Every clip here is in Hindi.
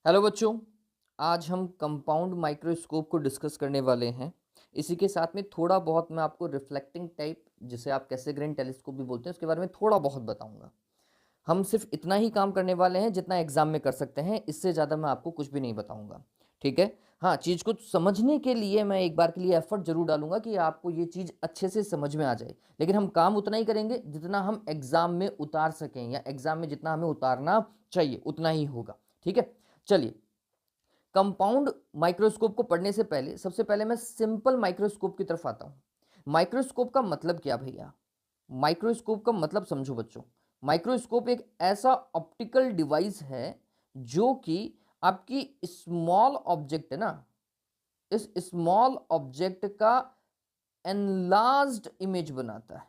हेलो बच्चों, आज हम कंपाउंड माइक्रोस्कोप को डिस्कस करने वाले हैं। इसी के साथ में थोड़ा बहुत मैं आपको रिफ्लेक्टिंग टाइप, जिसे आप कैसेग्रेन टेलीस्कोप भी बोलते हैं, उसके बारे में थोड़ा बहुत बताऊंगा। हम सिर्फ इतना ही काम करने वाले हैं जितना एग्जाम में कर सकते हैं, इससे ज़्यादा मैं आपको कुछ भी नहीं बताऊंगा। ठीक है। हाँ, चीज़ को समझने के लिए मैं एक बार के लिए एफर्ट जरूर डालूंगा कि आपको ये चीज़ अच्छे से समझ में आ जाए, लेकिन हम काम उतना ही करेंगे जितना हम एग्जाम में उतार सकें, या एग्जाम में जितना हमें उतारना चाहिए उतना ही होगा। ठीक है। चलिए, कंपाउंड माइक्रोस्कोप को पढ़ने से पहले सबसे पहले मैं सिंपल माइक्रोस्कोप की तरफ आता हूं। माइक्रोस्कोप का मतलब क्या भैया? माइक्रोस्कोप का मतलब समझो बच्चों। माइक्रोस्कोप एक ऐसा ऑप्टिकल डिवाइस है जो कि आपकी स्मॉल ऑब्जेक्ट है ना, इस स्मॉल ऑब्जेक्ट का एनलार्ज्ड इमेज बनाता है।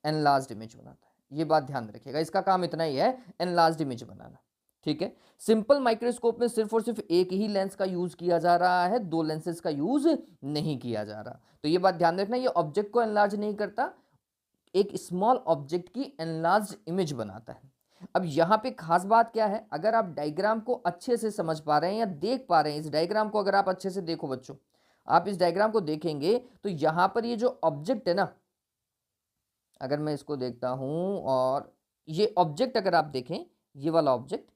एनलार्ज्ड इमेज बनाता है, ये बात ध्यान में रखिएगा। इसका काम इतना ही है, एनलार्ज्ड इमेज बनाना। ठीक है। सिंपल माइक्रोस्कोप में सिर्फ और सिर्फ एक ही लेंस का यूज किया जा रहा है, दो लेंसेज का यूज नहीं किया जा रहा। तो ये बात ध्यान रखना, ये ऑब्जेक्ट को एनलार्ज नहीं करता, एक स्मॉल ऑब्जेक्ट की एनलार्ज इमेज बनाता है। अब यहां पे खास बात क्या है, अगर आप डायग्राम को अच्छे से समझ पा रहे हैं या देख पा रहे हैं, इस डायग्राम को अगर आप अच्छे से देखो बच्चों, आप इस डायग्राम को देखेंगे तो यहां पर ये जो ऑब्जेक्ट है ना, अगर मैं इसको देखता हूं और ये ऑब्जेक्ट अगर आप देखें, ये वाला ऑब्जेक्ट,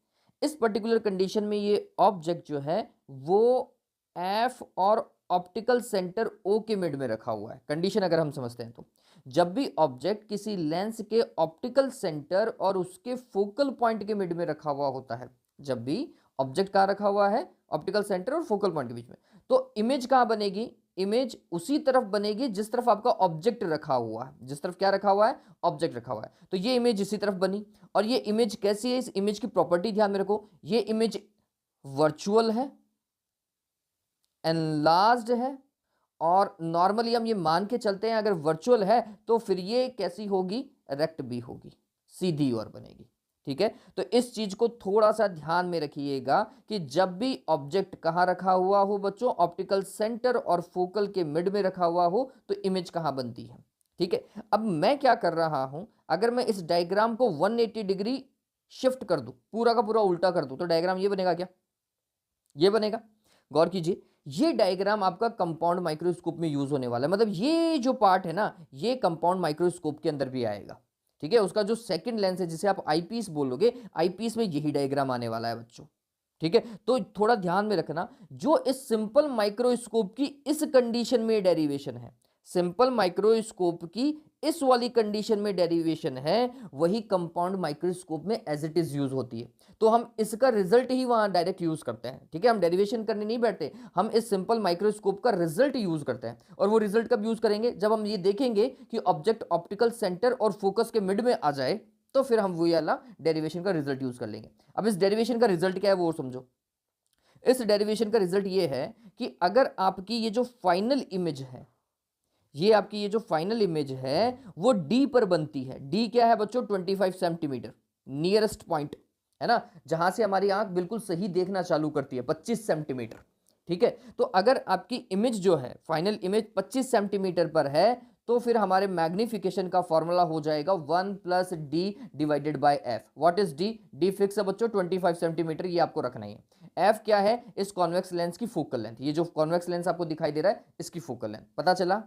इस पर्टिकुलर कंडीशन में ये ऑब्जेक्ट जो है वो एफ और ऑप्टिकल सेंटर ओ के मिड में रखा हुआ है। कंडीशन अगर हम समझते हैं तो जब भी ऑब्जेक्ट किसी लेंस के ऑप्टिकल सेंटर और उसके फोकल पॉइंट के मिड में रखा हुआ होता है, जब भी ऑब्जेक्ट कहाँ रखा हुआ है, ऑप्टिकल सेंटर और फोकल पॉइंट के बीच में, तो इमेज कहाँ बनेगी? इमेज उसी तरफ बनेगी जिस तरफ आपका ऑब्जेक्ट रखा हुआ है। जिस तरफ क्या रखा हुआ है? ऑब्जेक्ट रखा हुआ है। तो ये इमेज इसी तरफ बनी। और ये इमेज कैसी है? इस इमेज की प्रॉपर्टी ध्यान में रखो, ये इमेज वर्चुअल है, एनलार्ज्ड है, और नॉर्मली हम ये मान के चलते हैं अगर वर्चुअल है तो फिर ये कैसी होगी? रेक्ट भी होगी, सीधी और बनेगी। ठीक है। तो इस चीज को थोड़ा सा ध्यान में रखिएगा कि जब भी ऑब्जेक्ट कहां रखा हुआ हो बच्चों, ऑप्टिकल सेंटर और फोकल के मिड में रखा हुआ हो, तो इमेज कहां बनती है। ठीक है। अब मैं क्या कर रहा हूं, अगर मैं इस डायग्राम को 180 डिग्री शिफ्ट कर दूं, पूरा का पूरा उल्टा कर दूं, तो डायग्राम ये बनेगा क्या? ये बनेगा। गौर कीजिए, ये डायग्राम आपका कंपाउंड माइक्रोस्कोप में यूज होने वाला है, मतलब ये जो पार्ट है ना, ये कंपाउंड माइक्रोस्कोप के अंदर भी आएगा। ठीक है। उसका जो सेकंड लेंस है, जिसे आप आईपीस बोलोगे, आईपीस में यही डायग्राम आने वाला है बच्चों। ठीक है। तो थोड़ा ध्यान में रखना, जो इस सिंपल माइक्रोस्कोप की इस कंडीशन में डेरिवेशन है, सिंपल माइक्रोस्कोप की इस वाली कंडीशन में डेरिवेशन है, वही कंपाउंड माइक्रोस्कोप में एज इट इज यूज होती है। तो हम इसका रिजल्ट ही वहां डायरेक्ट यूज करते हैं। ठीक है। हम डेरिवेशन करने नहीं बैठते, हम इस सिंपल माइक्रोस्कोप का रिजल्ट यूज करते हैं। और वो रिजल्ट कब यूज करेंगे? जब हम ये देखेंगे कि ऑब्जेक्ट ऑप्टिकल सेंटर और फोकस के मिड में आ जाए, तो फिर हम वो वाला डेरिवेशन का रिजल्ट यूज कर लेंगे। अब इस डेरिवेशन का रिजल्ट क्या है वो समझो। इस डेरिवेशन का रिजल्ट ये है कि अगर आपकी ये जो फाइनल इमेज है, ये आपकी ये जो फाइनल इमेज है वो डी पर बनती है। डी क्या है बच्चों? 25 सेंटीमीटर, नियरेस्ट पॉइंट है ना, जहां से हमारी आंख बिल्कुल सही देखना चालू करती है, 25 सेंटीमीटर। ठीक है। तो अगर आपकी इमेज जो है, फाइनल इमेज 25 सेंटीमीटर पर है, तो फिर हमारे मैग्निफिकेशन का फॉर्मूला हो जाएगा 1+d divided by F. What is D? D fix है बच्चों 25 सेंटीमीटर, ये आपको रखना ही है। एफ क्या है? इस कॉन्वेक्स लेंस की फोकल लेंथ, ये जो कॉन्वेक्स लेंस आपको दिखाई दे रहा है, इसकी फोकल लेंथ। पता चला?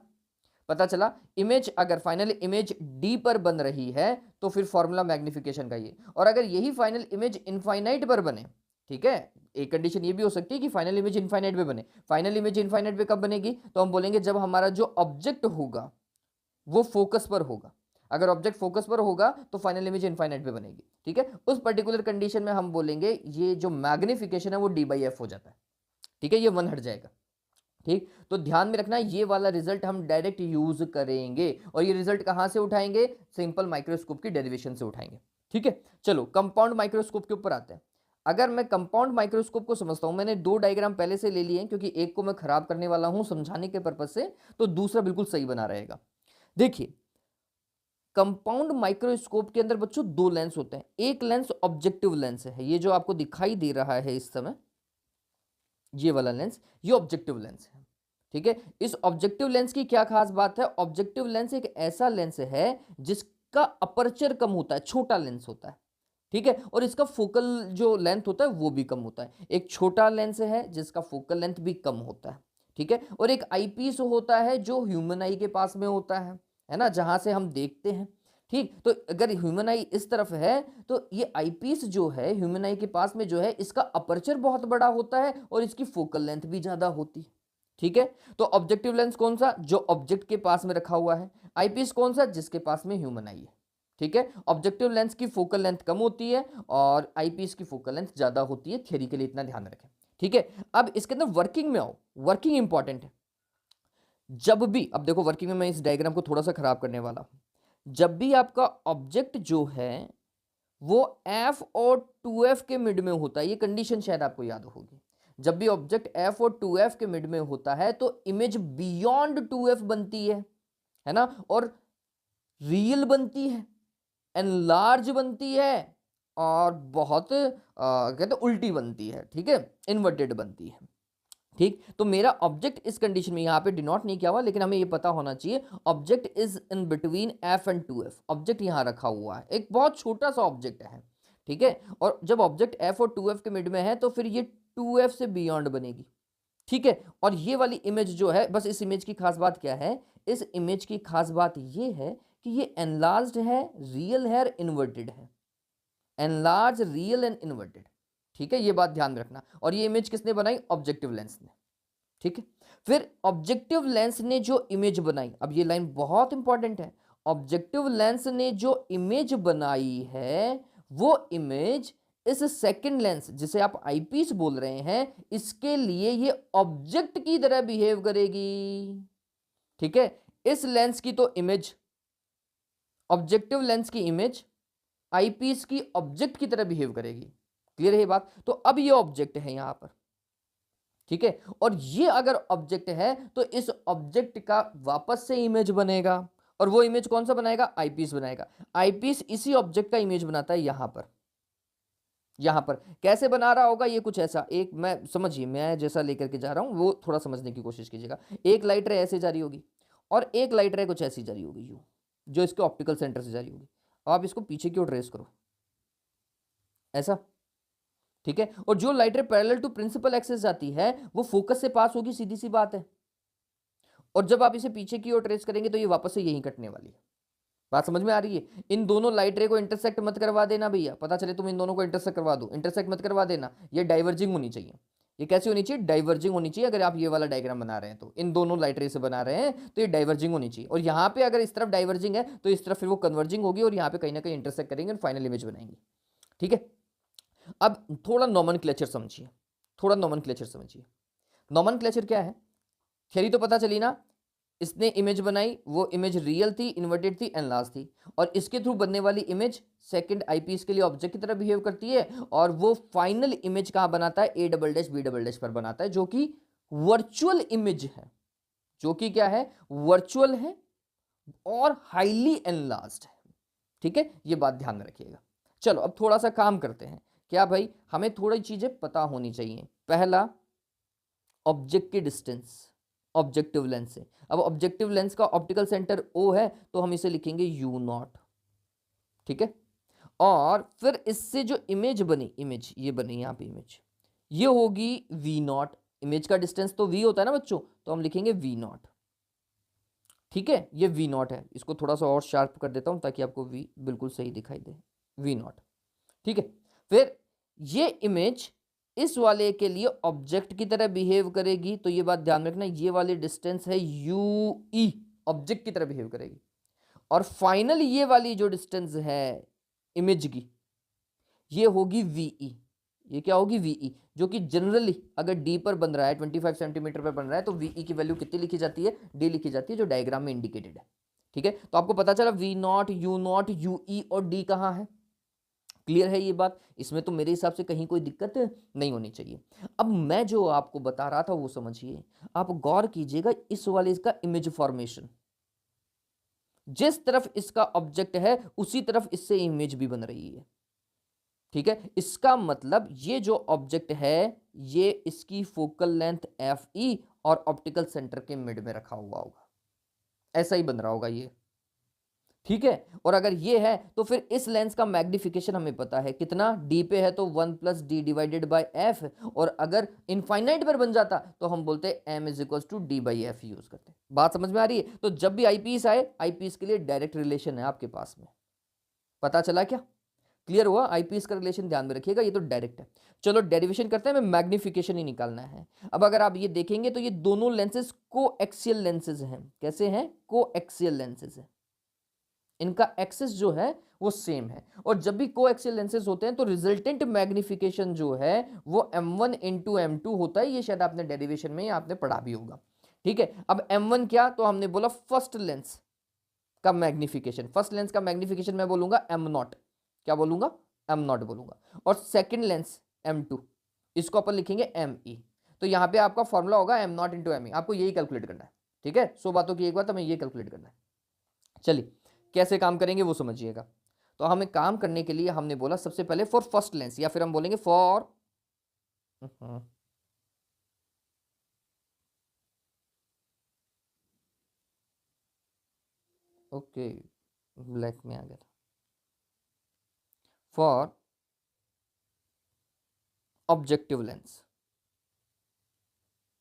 पता चला। इमेज अगर फाइनल इमेज डी पर बन रही है तो फिर फॉर्मूला मैग्निफिकेशन का ये, और अगर यही फाइनल इमेज इनफाइनाइट पर बने, ठीक है, एक कंडीशन ये भी हो सकती है कि फाइनल इमेज इनफाइनाइट पे बने। फाइनल इमेज इनफाइनाइट पे कब बनेगी? तो हम बोलेंगे जब हमारा जो ऑब्जेक्ट होगा वो फोकस पर होगा। अगर ऑब्जेक्ट फोकस पर होगा तो फाइनल इमेज इनफाइनाइट पे बनेगी। ठीक है। उस पर्टिकुलर कंडीशन में हम बोलेंगे ये जो मैग्निफिकेशन है वो d/f हो जाता है। ठीक है, ये 1 हट जाएगा। ठीक। तो ध्यान में रखना, ये वाला रिजल्ट हम डायरेक्ट यूज करेंगे, और ये रिजल्ट कहां से उठाएंगे? सिंपल माइक्रोस्कोप की डेरिवेशन से उठाएंगे। ठीक है। चलो कंपाउंड माइक्रोस्कोप के ऊपर आते हैं। अगर मैं कंपाउंड माइक्रोस्कोप को समझता हूं, मैंने दो डायग्राम पहले से ले लिए हैं क्योंकि एक को मैं खराब करने वाला हूं समझाने के पर्पज से, तो दूसरा बिल्कुल सही बना रहेगा। देखिए, कंपाउंड माइक्रोस्कोप के अंदर बच्चों दो लेंस होते हैं। एक लेंस ऑब्जेक्टिव लेंस है, ये जो आपको दिखाई दे रहा है इस समय, ये वाला लेंस, ये ऑब्जेक्टिव लेंस है। ठीक है। इस ऑब्जेक्टिव लेंस की क्या खास बात है? ऑब्जेक्टिव लेंस एक ऐसा लेंस है जिसका अपर्चर कम होता है, छोटा लेंस होता है। ठीक है, और इसका फोकल जो लेंथ होता है वो भी कम होता है। एक छोटा लेंस है जिसका फोकल लेंथ भी कम होता है, ठीक है, और एक आईपीस होता है जो ह्यूमन आई के पास में होता है ना, जहां से हम देखते हैं। ठीक, तो अगर ह्यूमन आई इस तरफ है तो ये आईपीस जो है ह्यूमन आई के पास में जो है, इसका अपर्चर बहुत बड़ा होता है और इसकी फोकल लेंथ भी ज्यादा होती है। ठीक है, तो ऑब्जेक्टिव लेंस कौन सा, जो ऑब्जेक्ट के पास में रखा हुआ है। आईपीस कौन सा, जिसके पास में ह्यूमन आई है। ठीक है, ऑब्जेक्टिव लेंस की फोकल लेंथ कम होती है और आईपीस की फोकल लेंथ ज्यादा होती है। थ्योरी के लिए इतना ध्यान रखें। ठीक है, अब इसके अंदर वर्किंग में आओ। वर्किंग इंपॉर्टेंट है। जब भी, अब देखो वर्किंग में मैं इस डायग्राम को थोड़ा सा खराब करने वाला हूं। जब भी आपका ऑब्जेक्ट जो है वो एफ और 2f के मिड में होता है, ये कंडीशन शायद आपको याद होगी। जब भी ऑब्जेक्ट एफ और 2f के मिड में होता है तो इमेज बियॉन्ड 2f बनती है ना, और रियल बनती है, एनलार्ज बनती है, और बहुत कहते उल्टी बनती है। ठीक है, इन्वर्टेड बनती है। ठीक, तो मेरा ऑब्जेक्ट इस कंडीशन में यहां पे डिनोट नहीं किया हुआ, लेकिन हमें ये पता होना चाहिए object is in between F and 2f। Object यहां रखा हुआ है, एक बहुत छोटा सा ऑब्जेक्ट है। ठीक है, और जब ऑब्जेक्ट एफ और 2f के मिड में है तो फिर ये 2f से बियॉन्ड बनेगी। ठीक है, और ये वाली इमेज जो है, बस इस इमेज की खास बात क्या है, इस इमेज की खास बात ये है कि ये एनलार्ज्ड है, रियल है और इन्वर्टेड है। Enlarge, real and inverted. ठीक है, ये बात ध्यान रखना। और ये इमेज किसने बनाई, ऑब्जेक्टिव लेंस ने। ठीक है, फिर ऑब्जेक्टिव लेंस ने जो इमेज बनाई, अब ये लाइन बहुत इंपॉर्टेंट है, ऑब्जेक्टिव लेंस ने जो इमेज बनाई है वो इमेज इस सेकंड लेंस, जिसे आप आईपीस बोल रहे हैं, इसके लिए ये ऑब्जेक्ट की तरह बिहेव करेगी। ठीक है, इस लेंस की तो इमेज, ऑब्जेक्टिव लेंस की इमेज आईपीस की ऑब्जेक्ट की तरह बिहेव करेगी। क्लियर है ये बात। तो अब ये ऑब्जेक्ट है यहां पर। ठीक है, और ये अगर ऑब्जेक्ट है तो इस ऑब्जेक्ट का वापस से इमेज बनेगा, और वो इमेज कौन सा बनाएगा, आईपीस बनाएगा। आईपीस इसी ऑब्जेक्ट का इमेज बनाता है यहां पर। यहां पर कैसे बना रहा होगा, ये कुछ ऐसा, एक मैं समझिए, मैं जैसा लेकर के जा रहा हूं वो थोड़ा समझने की कोशिश कीजिएगा। एक लाइट रे ऐसे जा रही होगी और एक लाइट रे कुछ ऐसी जा रही होगी, यू, जो इसके ऑप्टिकल सेंटर से जा रही होगी। आप इसको पीछे की ओर ट्रेस करो, ऐसा। ठीक है, और जो light ray parallel to principal axis जाती है वो फोकस से पास होगी, सीधी सी बात है। और जब आप इसे पीछे की ओर ट्रेस करेंगे तो ये वापस से यहीं कटने वाली है। बात समझ में आ रही है। इन दोनों लाइट रे को इंटरसेक्ट मत करवा देना भैया, पता चले तुम इन दोनों को इंटरसेक्ट करवा दो, इंटरसेक्ट मत करवा देना। ये डाइवर्जिंग होनी चाहिए। ये कैसी होनी चाहिए, डाइवर्जिंग होनी चाहिए। अगर आप ये वाला डायग्राम बना रहे हैं तो इन दोनों लाइट रे से बना रहे हैं तो ये डाइवर्जिंग होनी चाहिए, और यहाँ पे अगर इस तरफ डाइवर्जिंग है तो इस तरफ फिर वो कन्वर्जिंग होगी, और यहाँ पे कहीं ना कहीं इंटरसेक्ट करेंगे और फाइनल इमेज बनाएंगे। ठीक है, अब थोड़ा नॉमेनक्लेचर समझिए, थोड़ा नॉमेनक्लेचर समझिए। नॉमेनक्लेचर क्या है, थ्योरी तो पता चली ना, इसने इमेज बनाई, वो इमेज रियल थी, इन्वर्टेड थी, एनलार्ज थी, और इसके थ्रू बनने वाली इमेज सेकंड आईपीस के लिए ऑब्जेक्ट की तरह बिहेव करती है, और वो फाइनल इमेज कहां बनाता है, A double dash B double dash पर बनाता है, जो कि वर्चुअल इमेज है, जो कि क्या है, वर्चुअल है और हाईली एनलार्ज्ड है। ठीक है, ये बात ध्यान में रखिएगा। चलो अब थोड़ा सा काम करते हैं। क्या भाई, हमें थोड़ी चीजें पता होनी चाहिए। पहला, ऑब्जेक्ट की डिस्टेंस ऑब्जेक्टिव लेंस से। अब ऑब्जेक्टिव लेंस का ऑप्टिकल सेंटर O है तो हम इसे लिखेंगे U0। ठीक है, और फिर इससे जो इमेज बनी, इमेज ये बनी यहां पे, इमेज ये होगी V0। इमेज का डिस्टेंस तो V होता है ना बच्चों, तो हम लिखेंगे V0। ठीक है, ये V0 है। इसको थोड़ा सा और शार्प कर देता हूं ताकि आपको V बिल्कुल सही दिखाई दे, V0। ठीक है, फिर ये इमेज इस वाले के लिए ऑब्जेक्ट की तरह बिहेव करेगी, तो ये बात ध्यान रखना, ये वाली डिस्टेंस है UE, ऑब्जेक्ट की तरह बिहेव करेगी। और फाइनल ये वाली जो डिस्टेंस है इमेज की, ये होगी VE। ये क्या होगी, VE, जो कि जनरली अगर D पर बन रहा है, 25 सेंटीमीटर पर बन रहा है, तो VE की वैल्यू कितनी लिखी जाती है, D लिखी जाती है, जो डायग्राम में इंडिकेटेड है। ठीक है, तो आपको पता चला V0, U0, UE और D कहां है। क्लियर है ये बात, इसमें तो मेरे हिसाब से कहीं कोई दिक्कत नहीं होनी चाहिए। अब मैं जो आपको बता रहा था वो समझिए, आप गौर कीजिएगा इस वाले इसका इमेज फॉर्मेशन, जिस तरफ इसका ऑब्जेक्ट है उसी तरफ इससे इमेज भी बन रही है। ठीक है, इसका मतलब ये जो ऑब्जेक्ट है ये इसकी फोकल लेंथ FE और ऑप्टिकल सेंटर के मिड में रखा हुआ होगा, ऐसा ही बन रहा होगा ये। ठीक है। और अगर ये है तो फिर इस लेंस का मैग्निफिकेशन हमें पता है कितना, डी पे है तो 1 + d डिवाइडेड बाय एफ, और अगर इनफाइनाइट पर बन जाता तो हम बोलते m = d/f यूज करते। बात समझ में आ रही है? तो जब भी आईपीस आए, आईपीस के लिए डायरेक्ट रिलेशन है आपके पास में। पता चला क्या? क्लियर हुआ? आईपीस का रिलेशन ध्यान में रखिएगा, ये तो डायरेक्ट है। चलो डेरिवेशन करते हैं, हमें मैग्निफिकेशन ही निकालना है। अब अगर आप ये देखेंगे तो ये दोनों लेंसेज कोएक्सियल लेंसेज हैं। कैसे हैं? कोएक्सियल लेंसेज हैं। इनका एक्सिस जो है वो सेम है, और जब भी कोएक्सियल लेंसेज होते हैं तो रिजल्टेंट मैग्निफिकेशन जो है वो m1 × m2 होता है। ये शायद आपने डेरिवेशन में आपने पढ़ा भी होगा। ठीक है। अब m1 क्या, तो हमने बोला फर्स्ट लेंस का मैग्निफिकेशन। फर्स्ट लेंस का मैग्निफिकेशन मैं बोलूंगा m0। क्या बोलूंगा? m0 बोलूंगा। और सेकेंड लेंस m2, इसको अपन लिखेंगे me। तो यहां पे आपका फॉर्मूला होगा m0 × me। आपको यही कैलकुलेट करना है। ठीक है, 100 बातों की एक बात, हमें ये कैलकुलेट करना है। चलिए कैसे काम करेंगे वो समझिएगा। तो हमें काम करने के लिए हमने बोला सबसे पहले फॉर फर्स्ट लेंस, या फिर हम बोलेंगे फॉर ओके, ब्लैक में आ गया था। फॉर ऑब्जेक्टिव लेंस,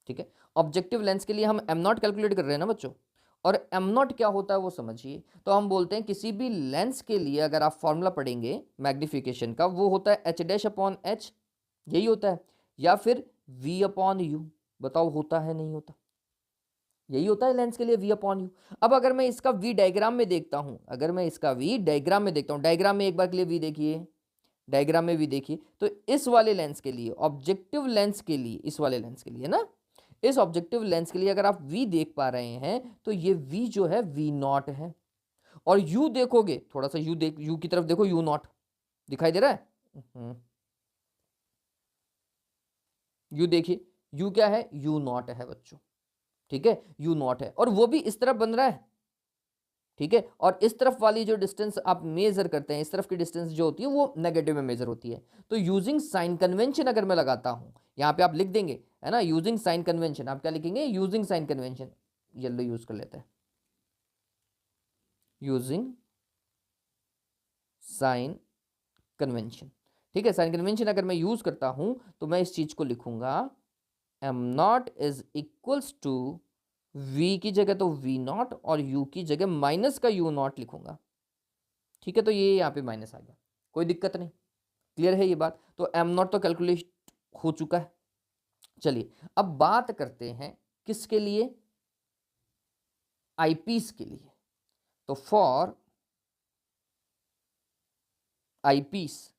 ठीक है। ऑब्जेक्टिव लेंस के लिए हम m0 कैलकुलेट कर रहे हैं ना बच्चों, और m0 क्या होता है वो समझिए। तो हम बोलते हैं किसी भी लेंस के लिए अगर आप फॉर्मूला पढ़ेंगे मैग्निफिकेशन का, वो होता है h'/h, यही होता है, या फिर v/u। बताओ होता है नहीं होता? यही होता है लेंस के लिए, v/u। अब अगर मैं इसका v डायग्राम में देखता हूं, अगर मैं इसका v डायग्राम में देखता हूं, डायग्राम में एक बार के लिए v देखिए, डायग्राम में v देखिए, तो इस वाले लेंस के लिए, ऑब्जेक्टिव लेंस के लिए, इस वाले लेंस के लिए ना, इस ऑब्जेक्टिव लेंस के लिए अगर आप v देख पा रहे हैं तो ये v जो है v0 है। और u देखोगे, थोड़ा सा u देख, u की तरफ देखो, u0 दिखाई दे रहा है? u देखिए, u क्या है? u0 है बच्चों। ठीक है, u0 है, और वो भी इस तरफ बन रहा है। ठीक है, और इस तरफ वाली जो डिस्टेंस आप मेजर करते हैं, इस तरफ की डिस्टेंस जो होती है वो नेगेटिव में मेजर होती है। तो यूजिंग साइन कन्वेंशन अगर मैं लगाता हूं, यहां पे आप लिख देंगे, है ना, यूजिंग साइन कन्वेंशन। आप क्या लिखेंगे? Using sign convention. Yellow use कर लेते हैं, यूजिंग साइन कन्वेंशन। ठीक है, साइन कन्वेंशन अगर मैं यूज करता हूं तो मैं इस चीज को लिखूंगा m0 = v की जगह तो v0, और u की जगह माइनस का u0 लिखूंगा। ठीक है, तो ये यहाँ पे माइनस आ गया, कोई दिक्कत नहीं। क्लियर है ये बात? तो m0 तो कैलकुलेट हो चुका है। चलिए अब बात करते हैं किसके लिए? आईपीस के लिए। तो फॉर आईपीस,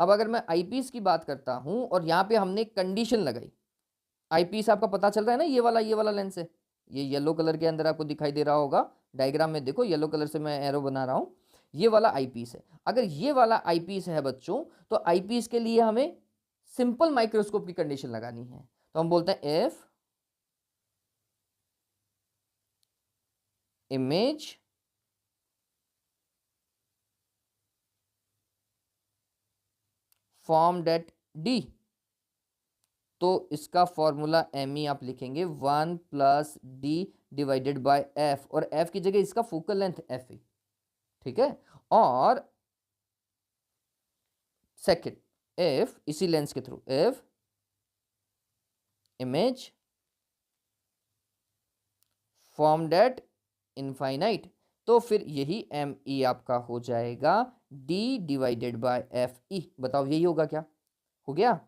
अब अगर मैं आईपीस की बात करता हूं और यहां पे हमने कंडीशन लगाई, आईपीस आपका पता चल रहा है ना, ये वाला लेंस है, ये येलो कलर के अंदर आपको दिखाई दे रहा होगा, डायग्राम में देखो येलो कलर से मैं एरो बना रहा हूं, ये वाला आईपीस है। अगर ये वाला आईपीस है बच्चों, तो आईपीस के लिए हमें सिंपल माइक्रोस्कोप की कंडीशन लगानी है। तो हम बोलते हैं if image formed eight D, तो इसका फॉर्मूला एम ई आप लिखेंगे 1 + d डिवाइडेड बाय एफ, और एफ की जगह इसका फोकल लेंथ एफ है। ठीक है, और सेकेंड, इफ इसी लेंस के through, if image formed at infinite, तो फिर यही एम ई आपका हो जाएगा d डिवाइडेड बाय एफ ई। बताओ यही होगा क्या? हो गया?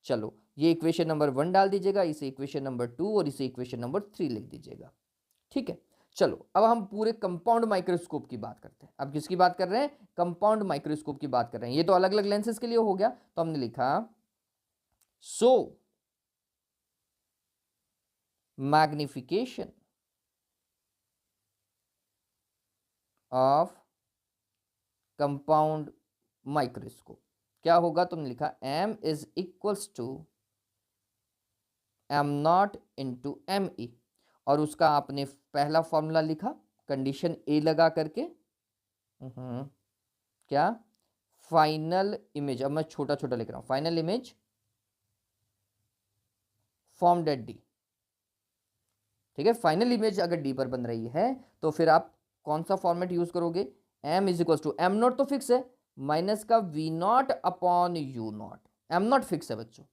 चलो ये इक्वेशन नंबर 1 डाल दीजिएगा, इसे इक्वेशन नंबर 2 और इसे इक्वेशन नंबर 3 लिख दीजिएगा। ठीक है, चलो अब हम पूरे कंपाउंड माइक्रोस्कोप की बात करते हैं। अब किसकी बात कर रहे हैं? कंपाउंड माइक्रोस्कोप की बात कर रहे हैं। ये तो अलग अलग लेंसेज के लिए हो गया, तो हमने लिखा सो मैग्निफिकेशन ऑफ कंपाउंड माइक्रोस्कोप क्या होगा? तुमने लिखा m = m0 × me, और उसका आपने पहला फॉर्मूला लिखा कंडीशन ए लगा करके, क्या? फाइनल इमेज, अब मैं छोटा छोटा लिख रहा हूं, final image formed eight D. ठीक है, फाइनल इमेज अगर डी पर बन रही है तो फिर आप कौन सा फॉर्मेट यूज करोगे, m is equal to M naught तो फिक्स है माइनस का V naught upon U naught, M naught fix है बच्चों,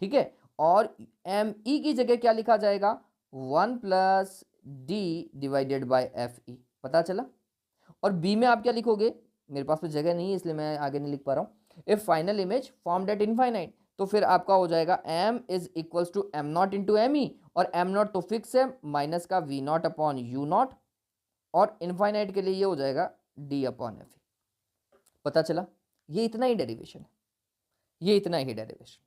ठीक है, और एम ई की जगह क्या लिखा जाएगा 1 plus D divided by F ई, पता चला। और बी में आप क्या लिखोगे, मेरे पास में जगह नहीं है इसलिए मैं आगे नहीं लिख पा रहा हूँ, if final image formed at infinite, तो फिर आपका हो जाएगा m is equals to M naught into M E, और एम नॉट तो फिक्स है माइनस का V naught upon U naught, और इनफाइनाइट के लिए ये हो जाएगा d अपॉन एफ ई, पता चला। ये इतना ही डेरिवेशन है, ये इतना ही डेरिवेशन,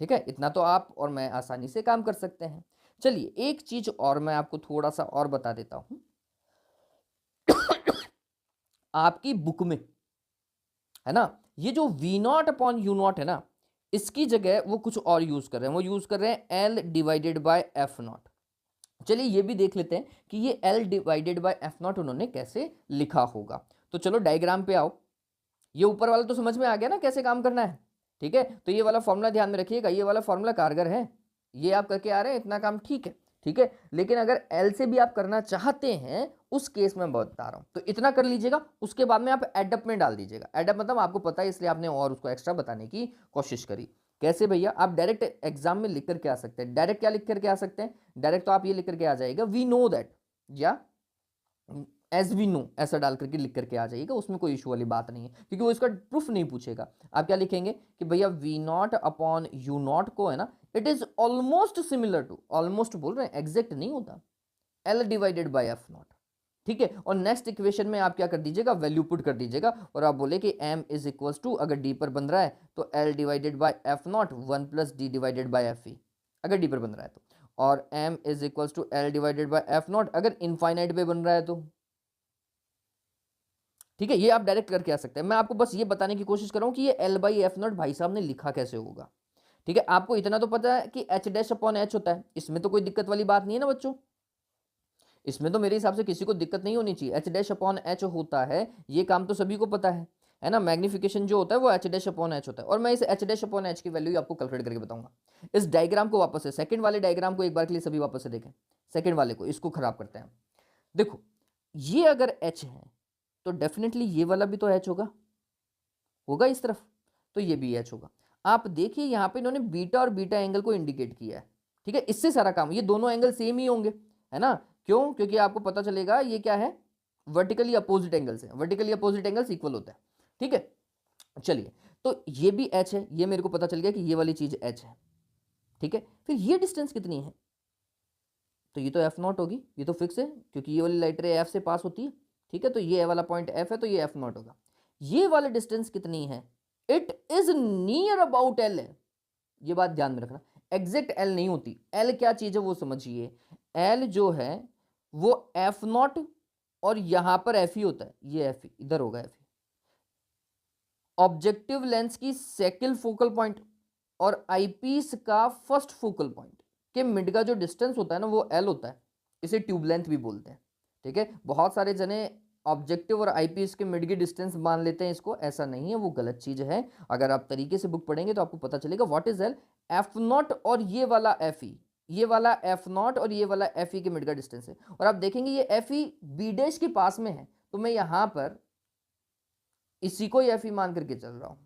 ठीक है, इतना तो आप और मैं आसानी से काम कर सकते हैं। चलिए एक चीज और मैं आपको थोड़ा सा और बता देता हूं, आपकी बुक में है ना, ये जो V naught upon U naught है ना, इसकी जगह वो कुछ और यूज कर रहे हैं, वो यूज कर रहे हैं L divided by F not. चलिए ये भी देख लेते हैं कि ये L divided by F not उन्होंने कैसे लिखा होगा। तो चलो डायग्राम पे आओ, ये ऊपर वाला तो समझ में आ गया ना कैसे काम करना है, ठीक है। तो ये वाला फॉर्मूला ध्यान में रखिएगा, ये वाला फॉर्मूला कारगर है, ये आप करके आ रहे हैं, इतना काम ठीक है, ठीक है। लेकिन अगर एल से भी आप करना चाहते हैं उस केस में बता रहा हूं, तो इतना कर लीजिएगा, उसके बाद में आप एडअप में डाल दीजिएगा। एडअप मतलब आपको पता है इसलिए आपने और उसको एक्स्ट्रा बताने की कोशिश करी। कैसे भैया, आप डायरेक्ट एग्जाम में लिख करके आ सकते हैं। डायरेक्ट क्या लिख करके आ सकते हैं, डायरेक्ट तो आप ये लिख करके आ जाएगा वी नो दैट, या एज वी नो ऐसा डाल करके लिख करके आ जाइएगा, उसमें कोई इशू वाली बात नहीं है, क्योंकि वो इसका प्रूफ नहीं पूछेगा। आप क्या लिखेंगे कि भैया V naught upon U naught को है ना, it is almost similar to, almost बोल रहे हैं, एग्जैक्ट नहीं होता, L divided by F naught, ठीक है। और नेक्स्ट इक्वेशन में आप क्या कर दीजिएगा, वैल्यू पुट कर दीजिएगा, और आप बोले कि m इज इक्वल्स टू, अगर d पर बन रहा है तो l divided by F naught 1 plus D divided by F E, अगर d पर बन रहा है तो, और m is equals to l divided by F naught अगर इनफाइनाइट पे बन रहा है तो, ठीक है। ये आप डायरेक्ट करके आ सकते हैं, मैं आपको बस ये बताने की कोशिश कर रहा हूं कि ये एल बाई एफ नॉट भाई साहब ने लिखा कैसे होगा, ठीक है। आपको इतना तो पता है कि एच डैश अपॉन एच होता है, इसमें तो कोई दिक्कत वाली बात नहीं है ना बच्चों, इसमें तो मेरे हिसाब से किसी को दिक्कत नहीं होनी चाहिए। एच डैश अपॉन एच होता है, ये काम तो सभी को पता है ना। मैग्निफिकेशन जो होता है वो एच डैश अपॉन एच होता है, और मैं इस एच डैश अपॉन एच की वैल्यू आपको कैलकुलेट करके बताऊंगा। इस डायग्राम को वापस से, सेकंड वाले डायग्राम को एक बार के लिए सभी वापस से देखें, सेकंड वाले को, इसको खराब करते हैं। देखो ये अगर एच है तो डेफिनेटली ये वाला भी तो एच होगा, होगा इस तरफ, तो ये भी एच होगा। आप देखिए यहाँ पे इन्होंने बीटा और बीटा एंगल को इंडिकेट किया है, ठीक है। इससे सारा काम, ये दोनों एंगल सेम ही होंगे, है ना। क्यों, क्योंकि आपको पता चलेगा ये क्या है, वर्टिकली अपोजिट एंगल्स है, वर्टिकली अपोजिट एंगल्स इक्वल होता है, ठीक है। चलिए तो ये भी एच है, ये मेरे को पता चल गया कि ये वाली चीज एच है, ठीक है। फिर ये डिस्टेंस कितनी है, तो ये तो एफ नॉट होगी, ये तो फिक्स है क्योंकि ये वाली लाइट रे एफ से पास होती है, ठीक है। तो ये वाला पॉइंट एफ है तो ये एफ नॉट होगा। ये वाला डिस्टेंस कितनी है, it is near about L है, ये बात ध्यान में रखना, एग्जैक्ट एल नहीं होती। एल क्या चीज है वो समझिए, एल जो है वो एफ नॉट और यहां पर एफ ही होता है, ये एफ इधर होगा, एफ ऑब्जेक्टिव लेंस की सेकंड फोकल पॉइंट और आईपीस का फर्स्ट फोकल पॉइंट के मिड का जो डिस्टेंस होता है ना वो एल होता है, इसे ट्यूब लेंथ भी बोलते हैं, ठीक है। बहुत सारे जने ऑब्जेक्टिव और आईपीस के मिड की डिस्टेंस मान लेते हैं इसको, ऐसा नहीं है, वो गलत चीज है। अगर आप तरीके से बुक पढ़ेंगे तो आपको पता चलेगा what is L, F not और ये वाला एफ ई, ये वाला एफ नॉट और ये वाला एफ ई के मिड का डिस्टेंस है। और आप देखेंगे ये एफ ई बी डैश के पास में है, तो मैं यहां पर इसी को एफ ई मान करके चल रहा हूं,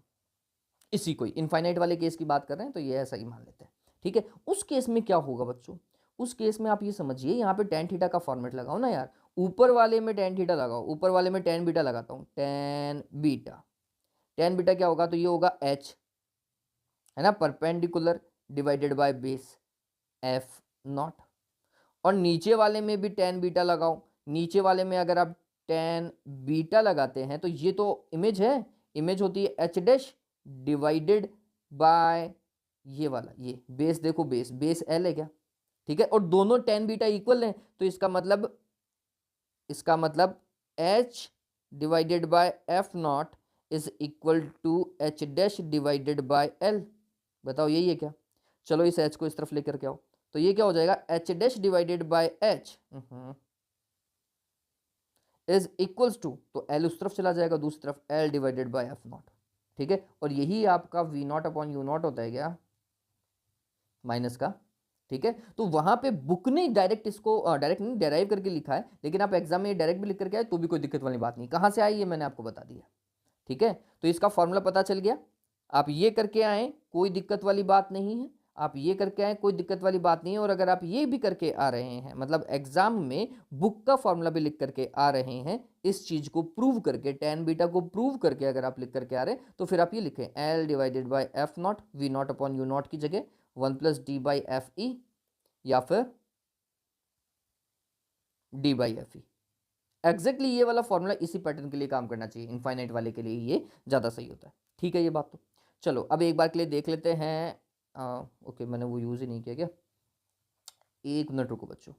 इसी को, इनफाइनाइट वाले केस की बात कर रहे हैं तो ये ऐसा ही मान लेते हैं, ठीक है। उस केस में क्या होगा बच्चों, उस केस में आप ये समझिए, यहाँ पे टेन थीटा का फॉर्मेट लगाओ ना यार, ऊपर वाले में टेन थीटा लगाओ, ऊपर वाले में टेन बीटा लगाता हूँ, टेन बीटा, टेन बीटा क्या होगा, तो ये होगा एच, है ना, perpendicular divided by base F not. और नीचे वाले में भी टेन बीटा लगाओ, नीचे वाले में अगर आप टेन बीटा लगाते हैं तो ये तो इमेज है, इमेज होती है एच डैश डिवाइडेड बाय ये वाला, ये बेस देखो, बेस बेस एल है क्या, ठीक है। और दोनों टेन बीटा इक्वल हैं, तो इसका मतलब H divided by F naught is equal to H dash divided by L. बताओ यही है क्या, चलो इस एच को इस तरफ लेकर के आओ, तो ये क्या हो जाएगा, H dash divided by H is equals to, तो एल उस तरफ चला जाएगा, दूसरी तरफ L divided by F naught, ठीक है। और यही आपका V naught upon U naught होता है क्या, माइनस का ठीक है। तो वहां पे बुक ने डायरेक्ट इसको डायरेक्ट नहीं डेराइव करके लिखा है, लेकिन आप एग्जाम में डायरेक्ट भी लिख करके आए तो भी कोई दिक्कत वाली बात नहीं। कहां से आई ये मैंने आपको बता दिया, ठीक है। तो इसका फॉर्मूला पता चल गया, आप ये करके आए कोई दिक्कत वाली बात नहीं है, आप ये करके आए कोई दिक्कत वाली बात नहीं है। और अगर आप ये भी करके आ रहे हैं, मतलब एग्जाम में बुक का फॉर्मूला भी लिख करके आ रहे हैं, इस चीज को प्रूव करके, tan बीटा को प्रूव करके अगर आप लिख करके आ रहे हैं, तो फिर आप ये लिखें L divided by F naught V naught upon U naught की जगह 1+d/fe या फिर d/fe। एग्जैक्टली ये वाला फॉर्मूला इसी पैटर्न के लिए काम करना चाहिए, इनफाइनाइट वाले के लिए ये ज़्यादा सही होता है, ठीक है। ये बात तो चलो अब एक बार के लिए देख लेते हैं। ओके, मैंने वो यूज़ ही नहीं किया क्या, 1 मिनट रुको बच्चों।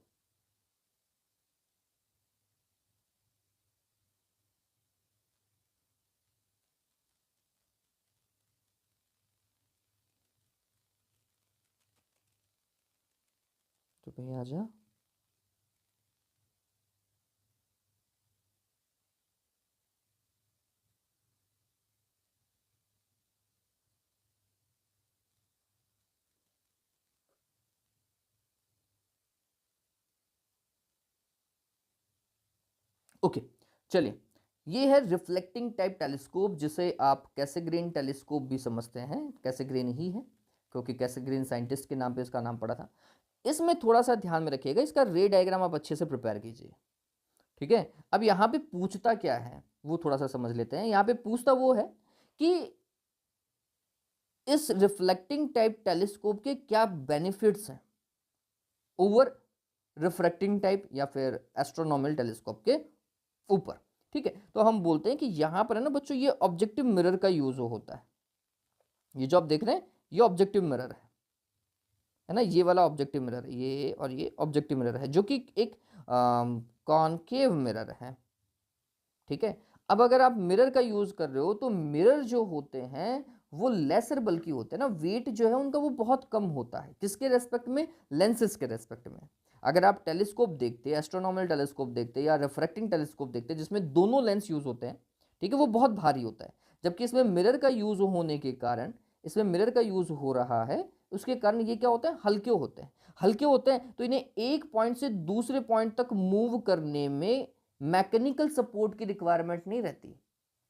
तो भाई आ जा, ओके चलिए। ये है रिफ्लेक्टिंग टाइप टेलीस्कोप, जिसे आप कैसेग्रेन टेलीस्कोप भी समझते हैं, कैसेग्रेन ही है क्योंकि कैसेग्रेन साइंटिस्ट के नाम पे इसका नाम पड़ा था। इसमें थोड़ा सा ध्यान में रखिएगा, इसका रे डायग्राम आप अच्छे से प्रिपेयर कीजिए, ठीक है। अब यहाँ पे पूछता क्या है वो थोड़ा सा समझ लेते हैं। यहाँ पे पूछता वो है कि इस रिफ्लेक्टिंग टाइप टेलीस्कोप के क्या बेनिफिट्स हैं ओवर रिफ्रैक्टिंग टाइप या फिर एस्ट्रोनॉमिकल टेलीस्कोप के ऊपर, ठीक है। तो हम बोलते हैं कि यहां पर है ना बच्चों, ये ऑब्जेक्टिव मिरर का यूज होता है। ये जो आप देख रहे हैं ये ऑब्जेक्टिव मिरर है ना, ये वाला ऑब्जेक्टिव मिरर, ये और ये ऑब्जेक्टिव मिरर है, जो कि एक कॉनकेव मिरर है, ठीक है। अब अगर आप मिरर का यूज कर रहे हो तो मिरर जो होते हैं वो लेसर बल्कि होते हैं ना, वेट जो है उनका वो बहुत कम होता है, किसके रेस्पेक्ट में, लेंसेज के रेस्पेक्ट में। अगर आप टेलीस्कोप देखते, एस्ट्रोनॉमिकल टेलीस्कोप देखते या रिफ्रैक्टिंग टेलीस्कोप देखते जिसमें दोनों लेंस यूज होते हैं, ठीक है, वो बहुत भारी होता है। जबकि इसमें मिरर का यूज होने के कारण, इसमें मिरर का यूज हो रहा है, उसके कारण ये क्या होता है, हल्के होते हैं। हल्के होते हैं तो इन्हें एक पॉइंट से दूसरे पॉइंट तक मूव करने में मैकेनिकल सपोर्ट की रिक्वायरमेंट नहीं रहती,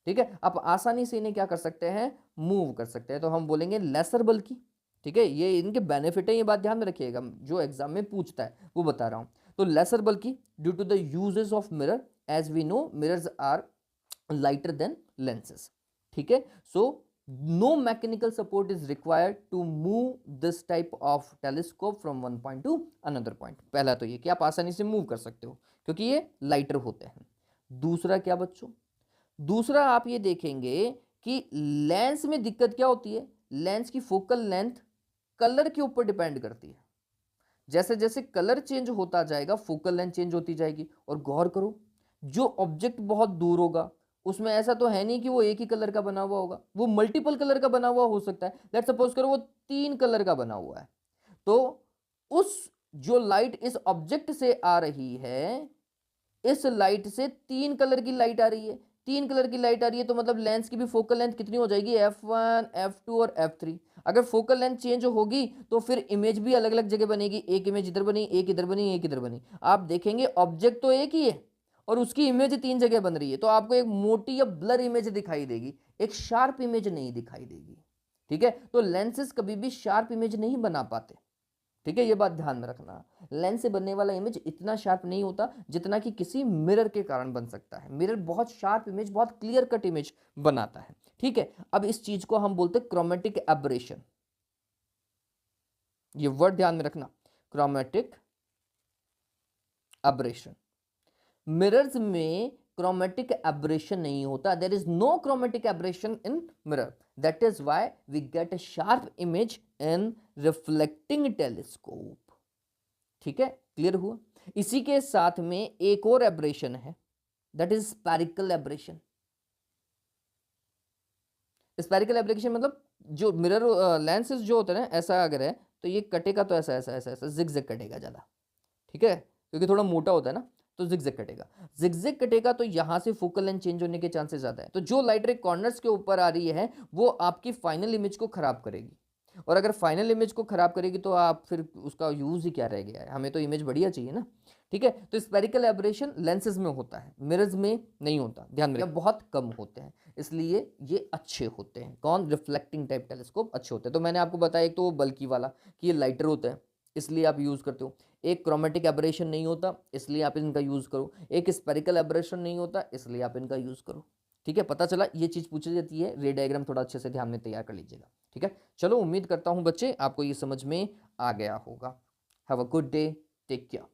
ठीक है। आप आसानी से इन्हें क्या कर सकते हैं, मूव कर सकते हैं। तो हम बोलेंगे लेसर बल की, ठीक है। ये इनके बेनिफिट है, ये बात ध्यान में रखिएगा, जो एग्जाम में पूछता है वो बता रहा हूं। तो लेसर बल की due to the uses of mirror, as we know mirrors are lighter than lenses, ठीक है। So no mechanical support is required to move this type of telescope from one point to another point. पहला तो ये कि आप आसानी से मूव कर सकते हो क्योंकि ये लाइटर होते हैं। दूसरा क्या बच्चों, दूसरा आप ये देखेंगे कि लेंस में दिक्कत क्या होती है, लेंस की फोकल लेंथ कलर के ऊपर डिपेंड करती है। जैसे जैसे कलर चेंज होता जाएगा फोकल लेंथ चेंज होती जाएगी। और गौर करो, जो ऑब्जेक्ट बहुत दूर होगा उसमें ऐसा तो है नहीं कि वो एक ही कलर का बना हुआ होगा, वो मल्टीपल कलर का बना हुआ हो सकता है। लेट्स सपोज करो वो 3 कलर का बना हुआ है, तो उस जो लाइट इस ऑब्जेक्ट से आ रही है, इस लाइट से 3 कलर की लाइट आ रही है, 3 कलर की लाइट आ रही है, तो मतलब लेंस की भी फोकल लेंथ कितनी हो जाएगी, f1 f2 और f3। अगर फोकल लेंथ चेंज होगी तो फिर इमेज भी अलग अलग जगह बनेगी, एक इमेज इधर बनी, एक इधर बनी, एक इधर बनी। आप देखेंगे ऑब्जेक्ट तो एक ही है और उसकी इमेज 3 जगह बन रही है, तो आपको एक मोटी या ब्लर इमेज दिखाई देगी, एक शार्प इमेज नहीं दिखाई देगी, ठीक है। तो लेंसेज कभी भी शार्प इमेज नहीं बना पाते, ठीक है। ये बात ध्यान में रखना, लेंस से बनने वाला इमेज इतना शार्प नहीं होता जितना कि किसी मिरर के कारण बन सकता है। मिरर बहुत शार्प इमेज, बहुत क्लियर कट इमेज बनाता है, ठीक है। अब इस चीज को हम बोलते हैं क्रोमेटिक एब्रेशन, ये वर्ड ध्यान में रखना, क्रोमेटिक एब्रेशन। मिरर्स में क्रोमेटिक एब्रेशन नहीं होता, there is no chromatic aberration in mirror, that is why we get a sharp image in reflecting telescope, ठीक है। क्लियर हुआ। इसी के साथ में एक और एब्रेशन है, that is spherical aberration. Spherical aberration मतलब जो मिरर लेंसेज जो होते हैं ना, ऐसा अगर है तो ये कटेगा तो ऐसा ऐसा ऐसा ऐसा जिगजैग कटेगा ज्यादा, ठीक है, क्योंकि थोड़ा मोटा होता है ना, तो जिगजैग कटेगा। जिगजैग कटेगा तो यहां से फोकल लेंथ चेंज होने के चांसेस ज्यादा है। तो जो लाइट रे कॉर्नर्स के ऊपर आ रही है वो आपकी फाइनल इमेज को खराब करेगी। और अगर फाइनल इमेज को खराब करेगी तो आप फिर उसका यूज ही क्या रह गया है, हमें तो इमेज बढ़िया चाहिए ना। ठीक है, तो स्पेरिकल एब्रेशन लेंसेज में होता है, मिरर्स में नहीं होता, ध्यान में, बहुत कम होते हैं, इसलिए ये अच्छे होते हैं। कौन? रिफ्लेक्टिंग टाइप टेलीस्कोप अच्छे होते हैं। तो मैंने आपको बताया एक तो बल्कि वाला कि ये लाइटर होता है इसलिए आप यूज करते हो, एक क्रोमेटिक एब्रेशन नहीं होता इसलिए आप इनका यूज करो, एक स्पेरिकल एब्रेशन नहीं होता इसलिए आप इनका यूज करो। ठीक है, पता चला, ये चीज पूछी जाती है, रे डायग्राम थोड़ा अच्छे से ध्यान में तैयार कर लीजिएगा। ठीक है, चलो उम्मीद करता हूं बच्चे आपको ये समझ में आ गया होगा। Have a good day, take care.